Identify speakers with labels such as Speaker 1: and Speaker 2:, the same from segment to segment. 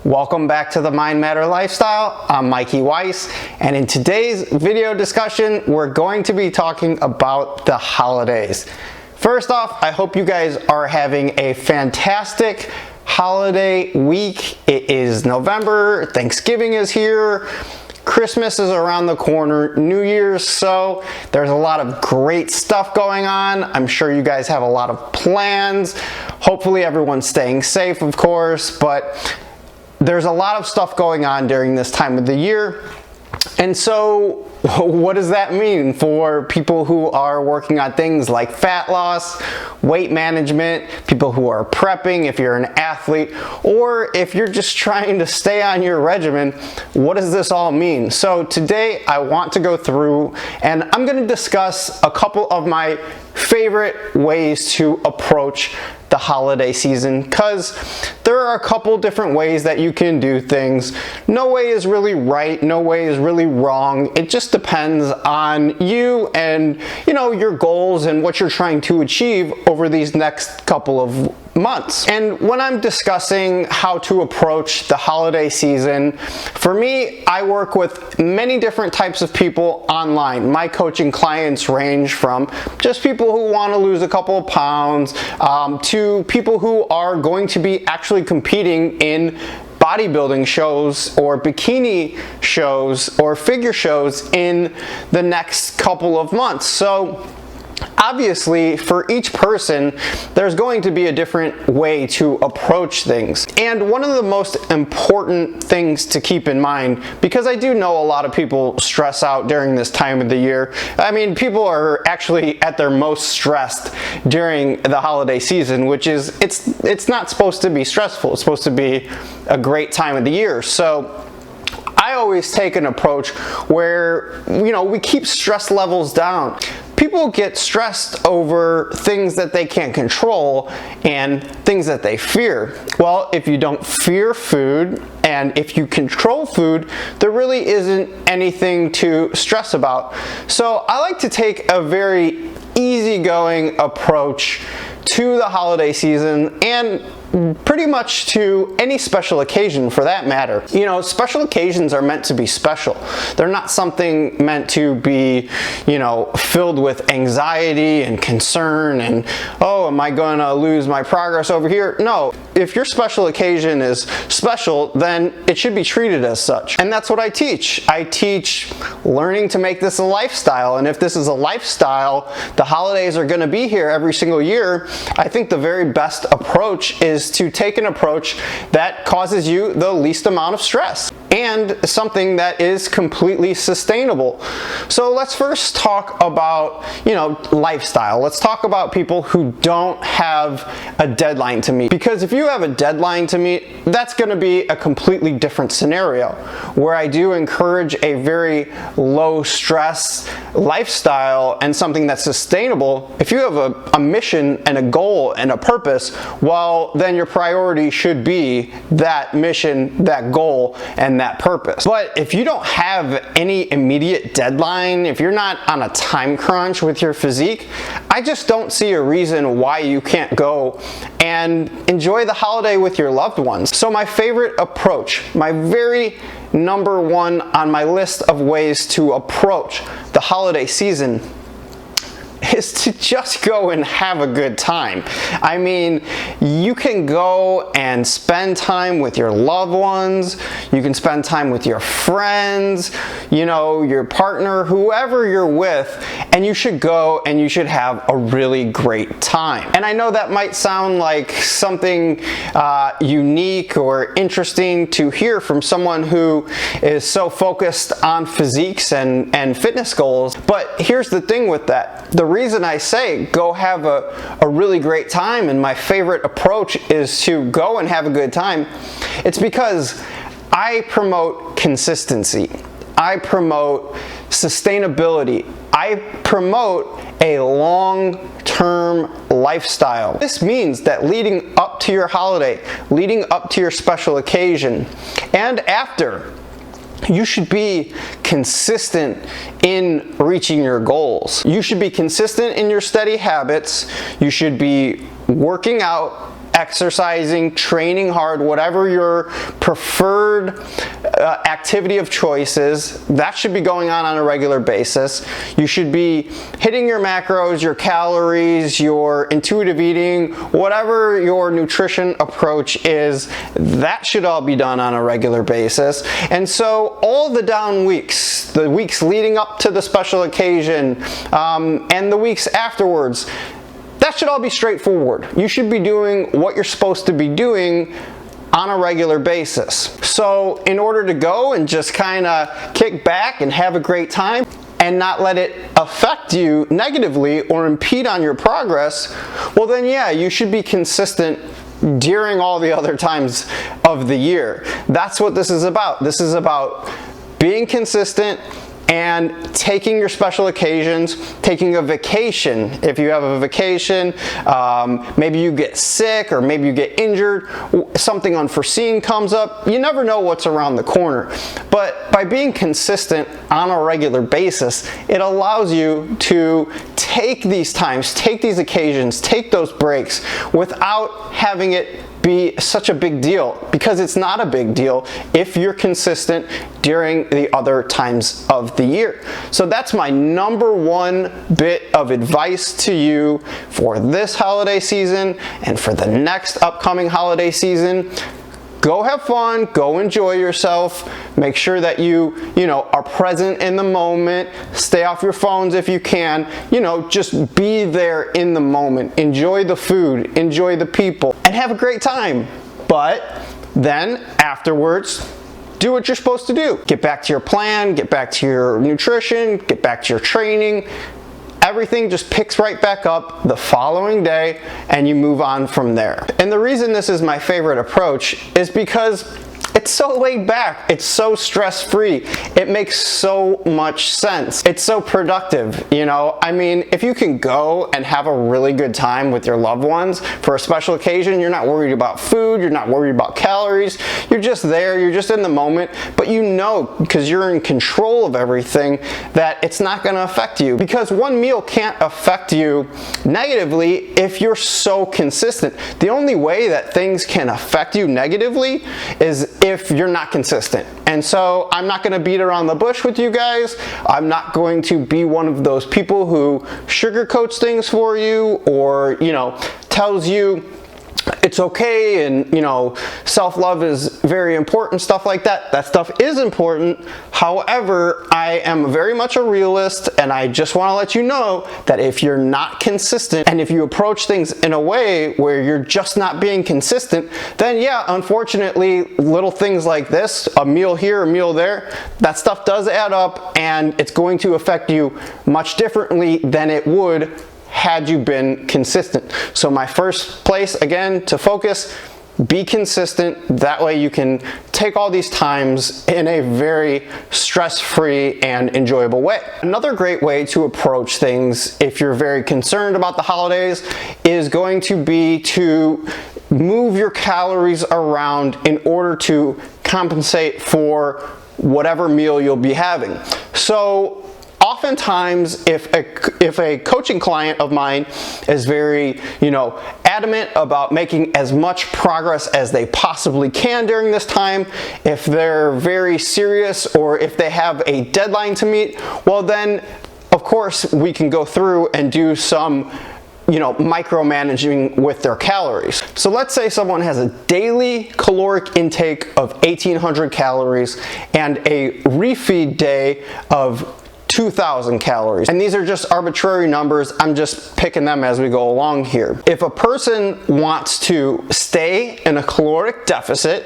Speaker 1: Welcome back to the Mind Matter Lifestyle. I'm Mikey Weiss, and in today's video discussion, we're going to be talking about the holidays. First off, I hope you guys are having a fantastic holiday week. It is November, Thanksgiving is here, Christmas is around the corner, New Year's, so there's a lot of great stuff going on. I'm sure you guys have a lot of plans. Hopefully everyone's staying safe, of course, but there's a lot of stuff going on during this time of the year. And so what does that mean for people who are working on things like fat loss, weight management, people who are prepping, if you're an athlete, or if you're just trying to stay on your regimen? What does this all mean? So today I want to go through and I'm going to discuss a couple of my favorite ways to approach the holiday season, because there are a couple different ways that you can do things. No way is really right, no way is really wrong. It just depends on you and your goals and what you're trying to achieve over these next couple of months. And when I'm discussing how to approach the holiday season, for me, I work with many different types of people online. My coaching clients range from just people who want to lose a couple of pounds to people who are going to be actually competing in bodybuilding shows or bikini shows or figure shows in the next couple of months. So obviously, for each person, there's going to be a different way to approach things. And one of the most important things to keep in mind, because I do know a lot of people stress out during this time of the year. I mean, people are actually at their most stressed during the holiday season, which is, it's not supposed to be stressful. It's supposed to be a great time of the year. So I always take an approach where, we keep stress levels down. People get stressed over things that they can't control and things that they fear. Well, if you don't fear food and if you control food, there really isn't anything to stress about. So I like to take a very easygoing approach to the holiday season and pretty much to any special occasion for that matter. Special occasions are meant to be special. They're not something meant to be, filled with anxiety and concern and, oh, am I going to lose my progress over here? No, if your special occasion is special, then it should be treated as such. And that's what I teach. I teach learning to make this a lifestyle. And if this is a lifestyle, the holidays are going to be here every single year. I think the very best approach is to take an approach that causes you the least amount of stress and something that is completely sustainable. So let's first talk about, lifestyle. Let's talk about people who don't have a deadline to meet. Because if you have a deadline to meet, that's going to be a completely different scenario. Where I do encourage a very low stress lifestyle and something that's sustainable. If you have a mission and a goal and a purpose, well, then your priority should be that mission, that goal, and that purpose. But if you don't have any immediate deadline, if you're not on a time crunch with your physique, I just don't see a reason why you can't go and enjoy the holiday with your loved ones. So my favorite approach, my very number one on my list of ways to approach the holiday season, is to just go and have a good time. I mean, you can go and spend time with your loved ones, you can spend time with your friends, your partner, whoever you're with, and you should go and you should have a really great time. And I know that might sound like something unique or interesting to hear from someone who is so focused on physiques and fitness goals, but here's the thing with that. The reason I say go have a really great time, and my favorite approach is to go and have a good time, it's because I promote consistency. I promote sustainability. I promote a long-term lifestyle. This means that leading up to your holiday, leading up to your special occasion, and after, you should be consistent in reaching your goals. You should be consistent in your steady habits. You should be working out exercising, training hard, whatever your preferred activity of choice is, that should be going on a regular basis. You should be hitting your macros, your calories, your intuitive eating, whatever your nutrition approach is, that should all be done on a regular basis. And so all the down weeks, the weeks leading up to the special occasion, and the weeks afterwards, that should all be straightforward. You should be doing what you're supposed to be doing on a regular basis. So in order to go and just kind of kick back and have a great time and not let it affect you negatively or impede on your progress, well then yeah, you should be consistent during all the other times of the year. That's what this is about. This is about being consistent and taking your special occasions, taking a vacation. If you have a vacation, maybe you get sick or maybe you get injured, something unforeseen comes up, you never know what's around the corner. But by being consistent on a regular basis, it allows you to take these times, take these occasions, take those breaks without having it be such a big deal, because it's not a big deal if you're consistent during the other times of the year. So that's my number one bit of advice to you for this holiday season and for the next upcoming holiday season. Go have fun, go enjoy yourself, make sure that you are present in the moment, stay off your phones if you can, just be there in the moment, enjoy the food, enjoy the people, and have a great time. But then afterwards, do what you're supposed to do. Get back to your plan, get back to your nutrition, get back to your training. Everything just picks right back up the following day and you move on from there. And the reason this is my favorite approach is because it's so laid back, it's so stress-free, it makes so much sense. It's so productive, I mean, if you can go and have a really good time with your loved ones for a special occasion, you're not worried about food, you're not worried about calories, you're just there, you're just in the moment, but because you're in control of everything, that it's not gonna affect you. Because one meal can't affect you negatively if you're so consistent. The only way that things can affect you negatively is if you're not consistent. And so I'm not gonna beat around the bush with you guys. I'm not going to be one of those people who sugarcoats things for you or, tells you it's okay and self-love is very important, stuff like that. That stuff is important. However, I am very much a realist, and I just want to let you know that if you're not consistent and if you approach things in a way where you're just not being consistent, then yeah, unfortunately, little things like this, a meal here, a meal there, that stuff does add up, and it's going to affect you much differently than it would had you been consistent. So my first place, again, to focus, be consistent. That way you can take all these times in a very stress-free and enjoyable way. Another great way to approach things if you're very concerned about the holidays is going to be to move your calories around in order to compensate for whatever meal you'll be having. So oftentimes, if a coaching client of mine is very, adamant about making as much progress as they possibly can during this time, if they're very serious or if they have a deadline to meet, well then, of course, we can go through and do some micromanaging with their calories. So let's say someone has a daily caloric intake of 1,800 calories and a refeed day of 2,000 calories. And these are just arbitrary numbers. I'm just picking them as we go along here. If a person wants to stay in a caloric deficit,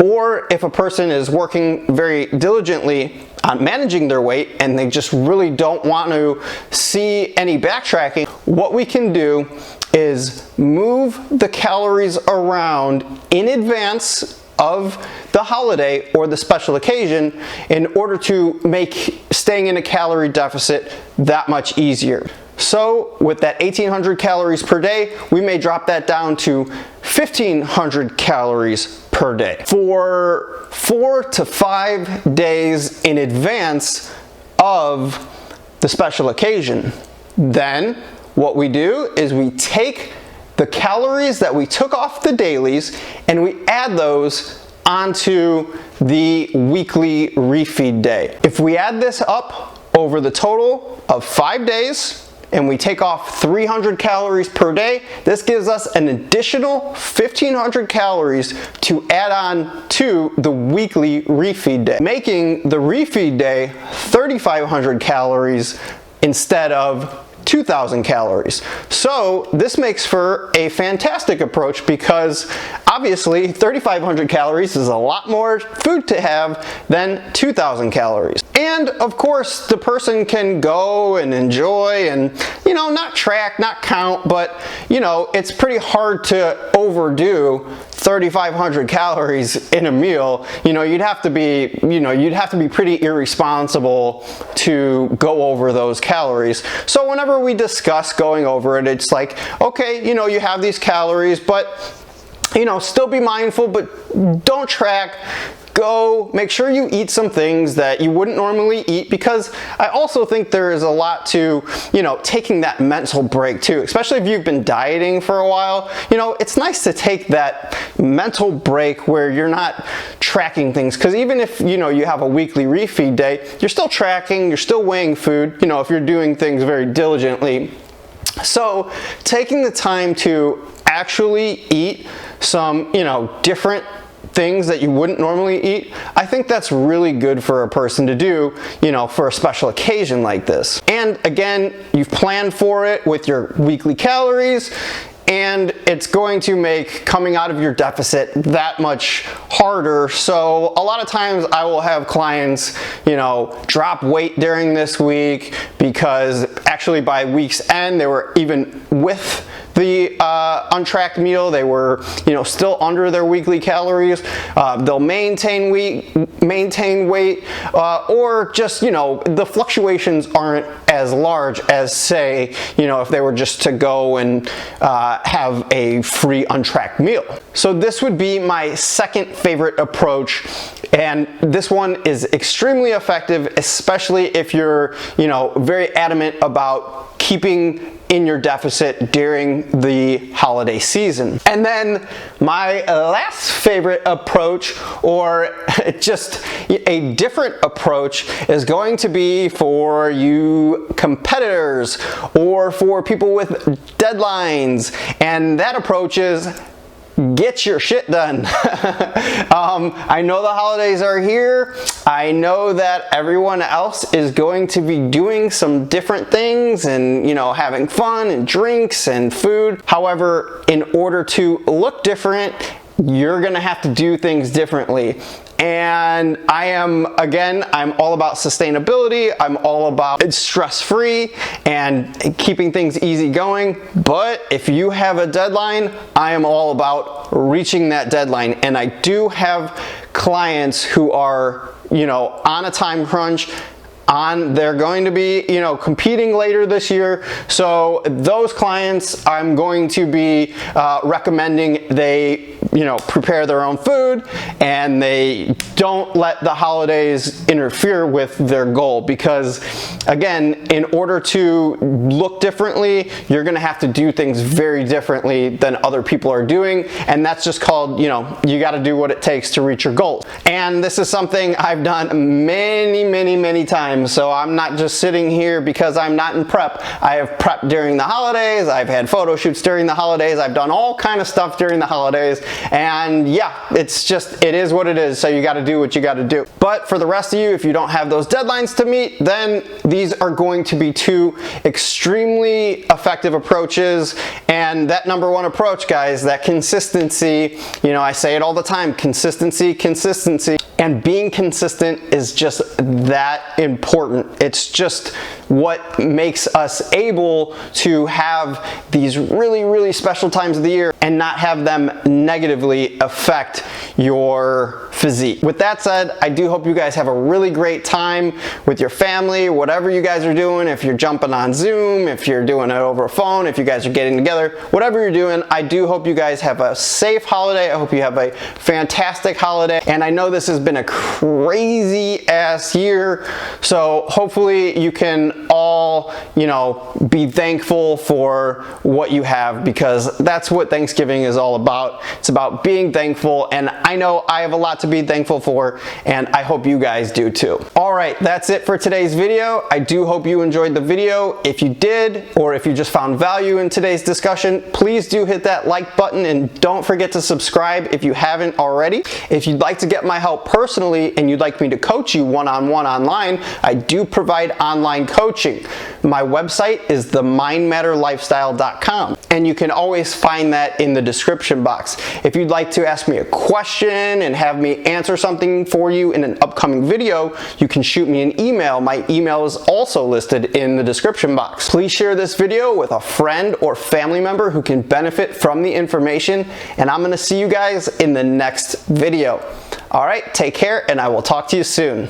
Speaker 1: or if a person is working very diligently on managing their weight and they just really don't want to see any backtracking, what we can do is move the calories around in advance of the holiday or the special occasion in order to make staying in a calorie deficit that much easier. So with that 1,800 calories per day, we may drop that down to 1,500 calories per day for 4 to 5 days in advance of the special occasion. Then what we do is we take the calories that we took off the dailies and we add those onto the weekly refeed day. If we add this up over the total of 5 days, and we take off 300 calories per day, this gives us an additional 1,500 calories to add on to the weekly refeed day, making the refeed day 3,500 calories instead of 2,000 calories. So this makes for a fantastic approach because obviously 3,500 calories is a lot more food to have than 2,000 calories. And of course the person can go and enjoy and, you know, not track, not count, but you know, it's pretty hard to overdo 3,500 calories in a meal. You know, you'd have to be pretty irresponsible to go over those calories. So whenever we discuss going over it, it's like, okay, you know, you have these calories, but you know, still be mindful, but don't track. Go make sure you eat some things that you wouldn't normally eat, because I also think there is a lot to, you know, taking that mental break too, especially if you've been dieting for a while. You know, it's nice to take that mental break where you're not tracking things, because even if, you know, you have a weekly refeed day, you're still tracking, you're still weighing food, you know, if you're doing things very diligently. So taking the time to actually eat some, you know, different things that you wouldn't normally eat, I think that's really good for a person to do, you know, for a special occasion like this. And again, you've planned for it with your weekly calories, and it's going to make coming out of your deficit that much harder. So a lot of times I will have clients, you know, drop weight during this week because actually by week's end they were, even with the untracked meal, they were, you know, still under their weekly calories. They'll maintain weight, or just, you know, the fluctuations aren't as large as, say, you know, if they were just to go and have a free untracked meal. So this would be my second favorite approach, and this one is extremely effective, especially if you're, you know, very adamant about keeping in your deficit during the holiday season. And then my last favorite approach, or just a different approach, is going to be for you competitors or for people with deadlines, and that approach is get your shit done. I know the holidays are here. I know that everyone else is going to be doing some different things and, you know, having fun and drinks and food. However, in order to look different, you're gonna have to do things differently. And I'm all about sustainability. I'm all about stress-free and keeping things easy going. But if you have a deadline, I am all about reaching that deadline. And I do have clients who are, you know, on a time crunch. They're going to be, you know, competing later this year. So those clients, I'm going to be recommending they, you know, prepare their own food and they don't let the holidays interfere with their goal, because again, in order to look differently, you're going to have to do things very differently than other people are doing, and that's just called, you know, you got to do what it takes to reach your goals. And this is something I've done many times. So I'm not just sitting here because I'm not in prep. I have prepped during the holidays. I've had photo shoots during the holidays. I've done all kind of stuff during the holidays. And yeah, it's just, it is what it is. So you got to do what you got to do. But for the rest of you, if you don't have those deadlines to meet, then these are going to be two extremely effective approaches. And that number one approach, guys, that consistency, you know, I say it all the time, consistency. And being consistent is just that important. It's just what makes us able to have these really special times of the year and not have them negatively affect your physique. With that said, I do hope you guys have a really great time with your family, whatever you guys are doing. If you're jumping on Zoom, if you're doing it over a phone, if you guys are getting together, whatever you're doing, I do hope you guys have a safe holiday. I hope you have a fantastic holiday. And I know this has been a crazy ass year. So hopefully you can all, be thankful for what you have, because that's what Thanksgiving is all about. It's about being thankful, and I know I have a lot to be thankful for, and I hope you guys do too. All right, that's it for today's video. I do hope you enjoyed the video. If you did, or if you just found value in today's discussion, please do hit that like button, and don't forget to subscribe if you haven't already. If you'd like to get my help personally and you'd like me to coach you one-on-one online, I do provide online coaching. My website is themindmatterlifestyle.com, and you can always find that in the description box. If you'd like to ask me a question and have me answer something for you in an upcoming video, you can shoot me an email. My email is also listed in the description box. Please share this video with a friend or family member who can benefit from the information, and I'm going to see you guys in the next video. All right, take care, and I will talk to you soon.